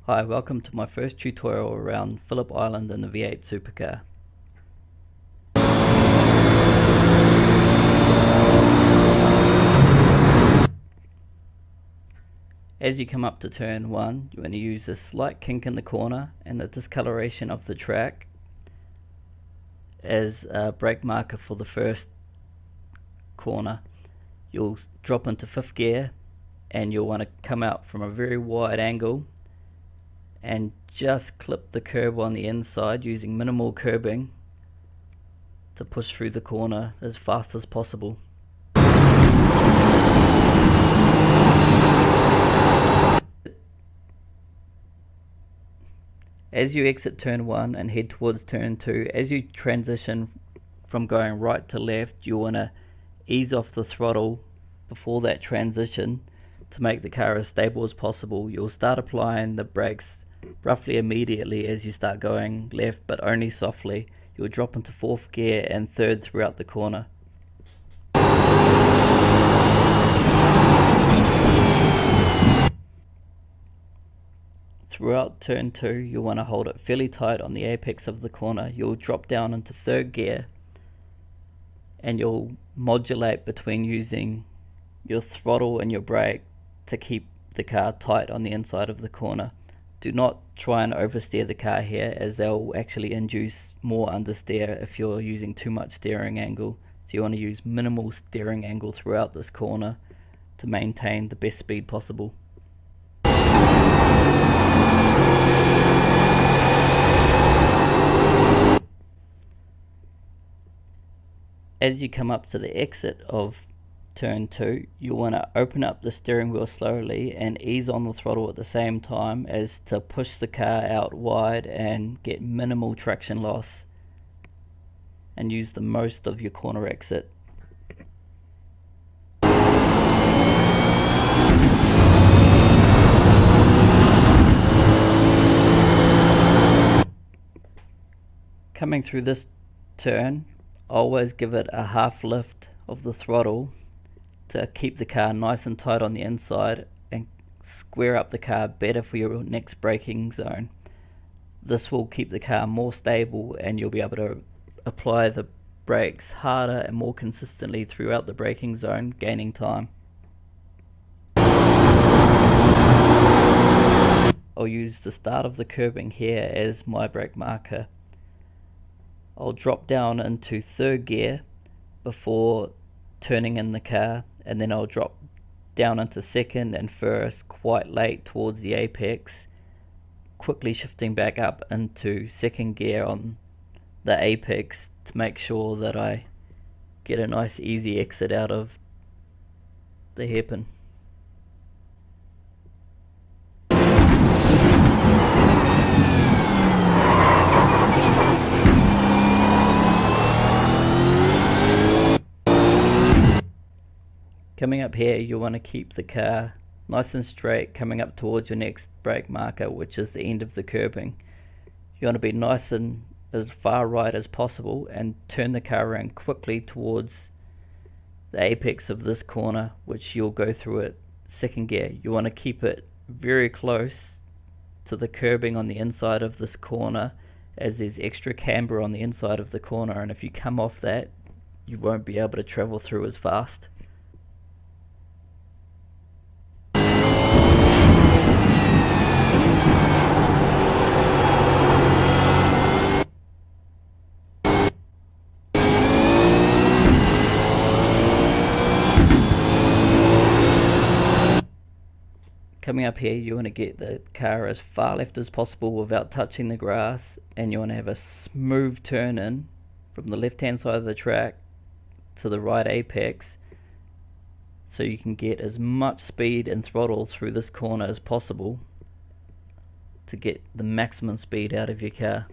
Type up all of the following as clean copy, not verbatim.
Hi, welcome to my first tutorial around Phillip Island in the V8 Supercar. As you come up to turn 1, you want to use a slight kink in the corner and the discoloration of the track as a brake marker for the first corner. You'll drop into 5th gear and you'll want to come out from a very wide angle and just clip the curb on the inside using minimal curbing to push through the corner as fast as possible. As you exit turn 1 and head towards turn 2, as you transition from going right to left, you want to ease off the throttle before that transition to make the car as stable as possible. You'll start applying the brakes roughly immediately as you start going left, but only softly. You'll drop into 4th gear and 3rd throughout the corner. Throughout turn 2, you'll want to hold it fairly tight on the apex of the corner. You'll drop down into 3rd gear and you'll modulate between using your throttle and your brake to keep the car tight on the inside of the corner. Do not try and oversteer the car here, as they'll actually induce more understeer if you're using too much steering angle. So you want to use minimal steering angle throughout this corner to maintain the best speed possible. As you come up to the exit of turn 2, you want to open up the steering wheel slowly and ease on the throttle at the same time as to push the car out wide and get minimal traction loss and use the most of your corner exit. Coming through this turn, always give it a half lift of the throttle to keep the car nice and tight on the inside and square up the car better for your next braking zone. This will keep the car more stable and you'll be able to apply the brakes harder and more consistently throughout the braking zone, gaining time. I'll use the start of the curbing here as my brake marker. I'll drop down into 3rd gear before turning in the car, and then I'll drop down into 2nd and 1st quite late towards the apex, quickly shifting back up into 2nd gear on the apex to make sure that I get a nice easy exit out of the hairpin. Coming up here, you want to keep the car nice and straight coming up towards your next brake marker, which is the end of the curbing. You want to be nice and as far right as possible and turn the car around quickly towards the apex of this corner, which you'll go through at 2nd gear. You want to keep it very close to the curbing on the inside of this corner, as there's extra camber on the inside of the corner, and if you come off that, you won't be able to travel through as fast. Coming up here, you want to get the car as far left as possible without touching the grass, and you want to have a smooth turn in from the left hand side of the track to the right apex, so you can get as much speed and throttle through this corner as possible to get the maximum speed out of your car.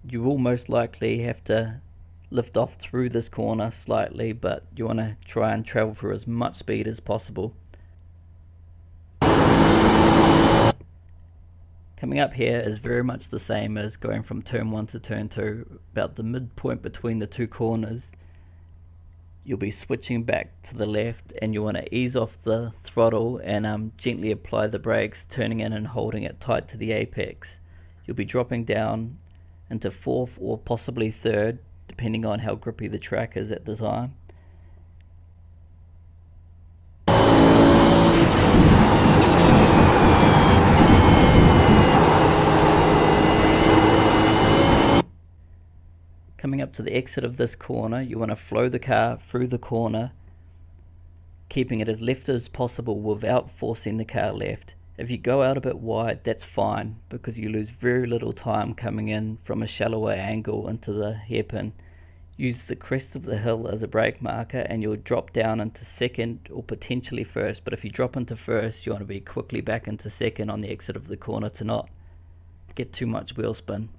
You will most likely have to lift off through this corner slightly, but you want to try and travel through as much speed as possible. Coming up here is very much the same as going from turn 1 to turn 2, about the midpoint between the two corners. you'll be switching back to the left, and you want to ease off the throttle and gently apply the brakes, turning in and holding it tight to the apex. You'll be dropping down into fourth or possibly third, depending on how grippy the track is at the time. Coming up to the exit of this corner, you want to flow the car through the corner, keeping it as left as possible without forcing the car left. If you go out a bit wide, that's fine, because you lose very little time coming in from a shallower angle into the hairpin. Use the crest of the hill as a brake marker and you'll drop down into second or potentially first, but if you drop into first, you want to be quickly back into second on the exit of the corner to not get too much wheel spin.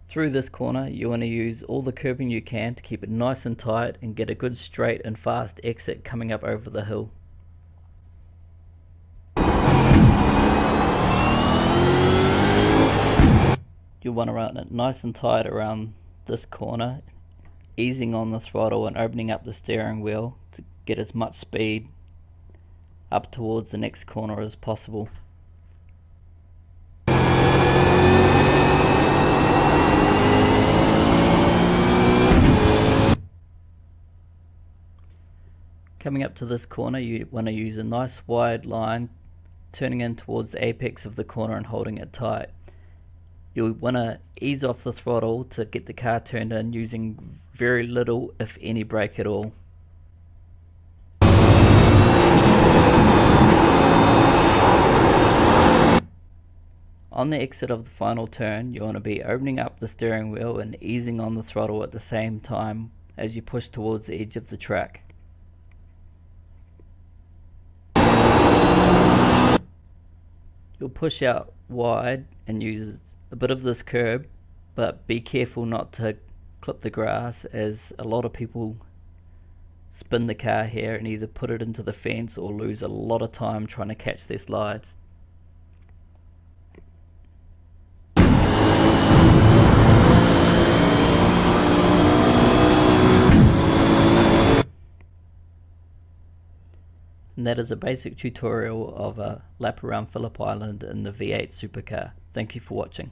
Through this corner, you want to use all the curbing you can to keep it nice and tight and get a good straight and fast exit coming up over the hill. You'll want to run it nice and tight around this corner, easing on the throttle and opening up the steering wheel to get as much speed up towards the next corner as possible. Coming up to this corner, you want to use a nice wide line, turning in towards the apex of the corner and holding it tight. You'll want to ease off the throttle to get the car turned in using very little, if any, brake at all. On the exit of the final turn, you want to be opening up the steering wheel and easing on the throttle at the same time as you push towards the edge of the track. You'll push out wide and use a bit of this curb, but be careful not to clip the grass, as a lot of people spin the car here and either put it into the fence or lose a lot of time trying to catch their slides. And that is a basic tutorial of a lap around Phillip Island in the V8 Supercar. Thank you for watching.